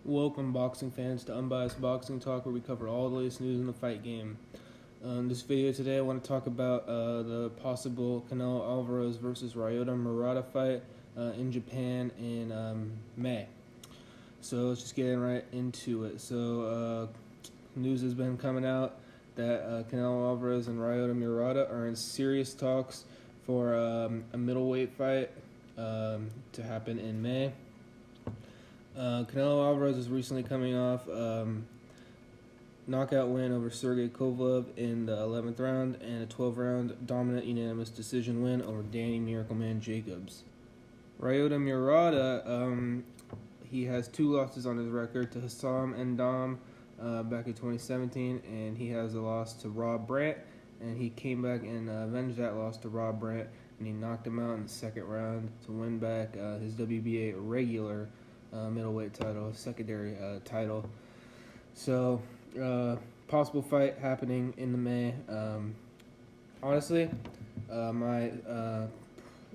Welcome, boxing fans, to Unbiased Boxing Talk, where we cover all the latest news in the fight game. In this video today, I want to talk about the possible Canelo Alvarez versus Ryota Murata fight in Japan in May. So let's just get right into it. So news has been coming out that Canelo Alvarez and Ryota Murata are in serious talks for a middleweight fight to happen in May. Canelo Alvarez is recently coming off knockout win over Sergey Kovalev in the 11th round and a 12-round dominant unanimous decision win over Danny Miracleman Jacobs. Ryota Murata, he has 2 losses on his record to Hassam Ndam back in 2017, and he has a loss to Rob Brandt, and he came back and avenged that loss to Rob Brandt, and he knocked him out in the 2nd round to win back his WBA regular middleweight title, secondary title. So, possible fight happening in the May. Honestly, my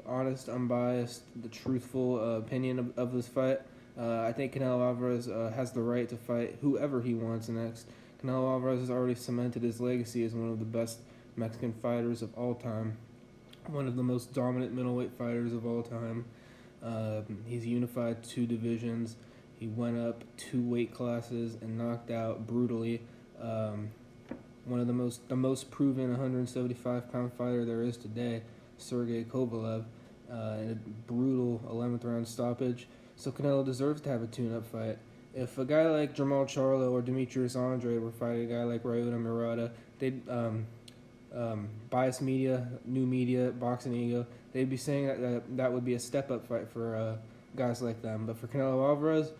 honest, unbiased, the truthful opinion of this fight, I think Canelo Alvarez has the right to fight whoever he wants next. Canelo Alvarez has already cemented his legacy as one of the best Mexican fighters of all time, one of the most dominant middleweight fighters of all time. He's unified 2 divisions. He went up 2 weight classes and knocked out brutally one of the most proven 175-pound fighter there is today, Sergey Kovalev, in a brutal 11th round stoppage. So Canelo deserves to have a tune-up fight. If a guy like Jermall Charlo or Demetrius Andrade were fighting a guy like Ryota Murata, they'd biased media, new media, boxing ego, they'd be saying that would be a step-up fight for guys like them. But for Canelo Alvarez,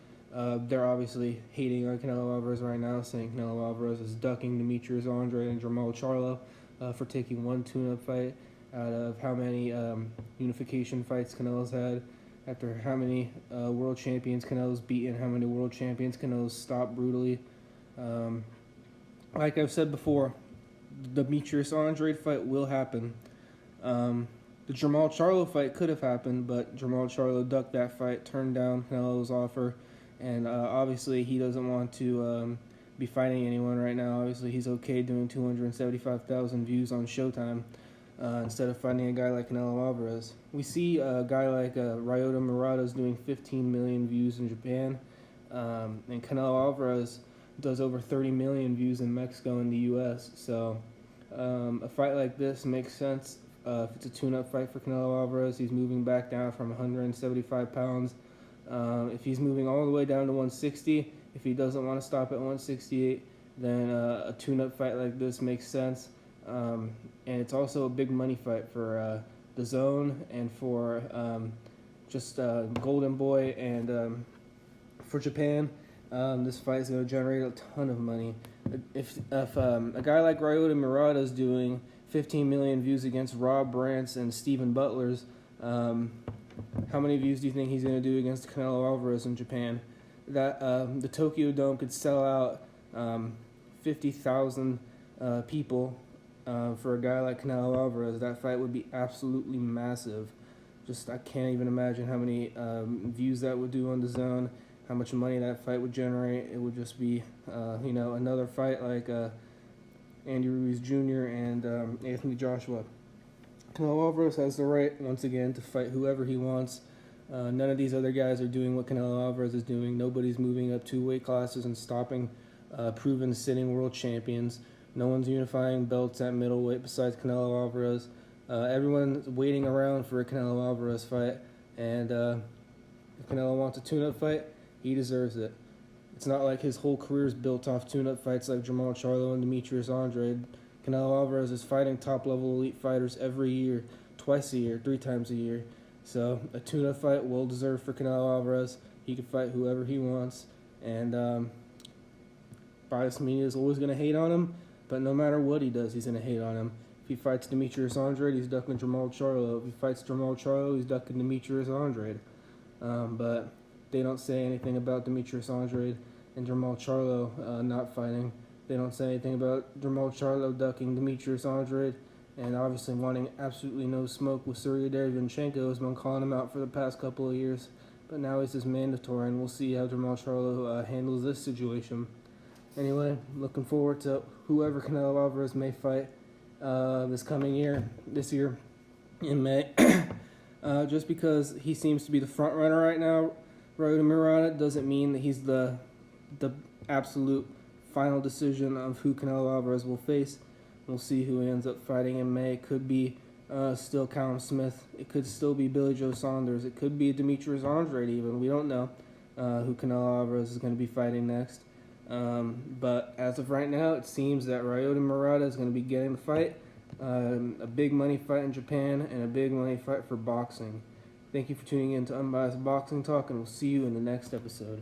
they're obviously hating on Canelo Alvarez right now, saying Canelo Alvarez is ducking Demetrius Andrade and Jermall Charlo for taking one tune-up fight out of how many unification fights Canelo's had, after how many world champions Canelo's beaten, how many world champions Canelo's stopped brutally. Like I've said before, the Demetrius Andrade fight will happen. The Jermall Charlo fight could have happened, but Jermall Charlo ducked that fight, turned down Canelo's offer, and obviously he doesn't want to be fighting anyone right now. Obviously he's okay doing 275,000 views on Showtime instead of fighting a guy like Canelo Alvarez. We see a guy like Ryota Murata is doing 15 million views in Japan, and Canelo Alvarez does over 30 million views in Mexico and the U.S. So a fight like this makes sense. If it's a tune-up fight for Canelo Alvarez, he's moving back down from 175 pounds. If he's moving all the way down to 160, if he doesn't want to stop at 168, then a tune-up fight like this makes sense. And it's also a big money fight for the Zone and for just Golden Boy and for Japan. This fight is going to generate a ton of money. If a guy like Ryota Murata is doing 15 million views against Rob Brandt's and Stephen Butler's, how many views do you think he's going to do against Canelo Alvarez in Japan? That the Tokyo Dome could sell out 50,000 people for a guy like Canelo Alvarez. That fight would be absolutely massive. I can't even imagine how many views that would do on the Zone, how much money that fight would generate. It would just be, another fight like Andy Ruiz Jr. and Anthony Joshua. Canelo Alvarez has the right, once again, to fight whoever he wants. None of these other guys are doing what Canelo Alvarez is doing. Nobody's moving up 2 weight classes and stopping proven sitting world champions. No one's unifying belts at middleweight besides Canelo Alvarez. Everyone's waiting around for a Canelo Alvarez fight, and if Canelo wants a tune-up fight, he deserves it. It's not like his whole career is built off tune-up fights like Jermall Charlo and Demetrius Andrade. Canelo Alvarez is fighting top-level elite fighters every year, twice a year, 3 times a year. So a tune-up fight well deserved for Canelo Alvarez. He can fight whoever he wants, and biased media is always going to hate on him, but no matter what he does, he's going to hate on him. If he fights Demetrius Andrade, he's ducking Jermall Charlo. If he fights Jermall Charlo, he's ducking Demetrius Andrade. But they don't say anything about Demetrius Andrade and Jermall Charlo not fighting. They don't say anything about Jermall Charlo ducking Demetrius Andrade, and obviously wanting absolutely no smoke with Sergey Derevyanchenko has been calling him out for the past couple of years. but now it's just mandatory, and we'll see how Jermall Charlo handles this situation. Anyway, looking forward to whoever Canelo Alvarez may fight this year in May. Just because he seems to be the front runner right now, Ryota Murata, doesn't mean that he's the absolute final decision of who Canelo Alvarez will face. We'll see who he ends up fighting in May. It could be still Callum Smith. It could still be Billy Joe Saunders. It could be Demetrius Andrade even. We don't know who Canelo Alvarez is going to be fighting next. But as of right now, it seems that Ryota Murata is going to be getting the fight. A big money fight in Japan and a big money fight for boxing. Thank you for tuning in to Unbiased Boxing Talk, and we'll see you in the next episode.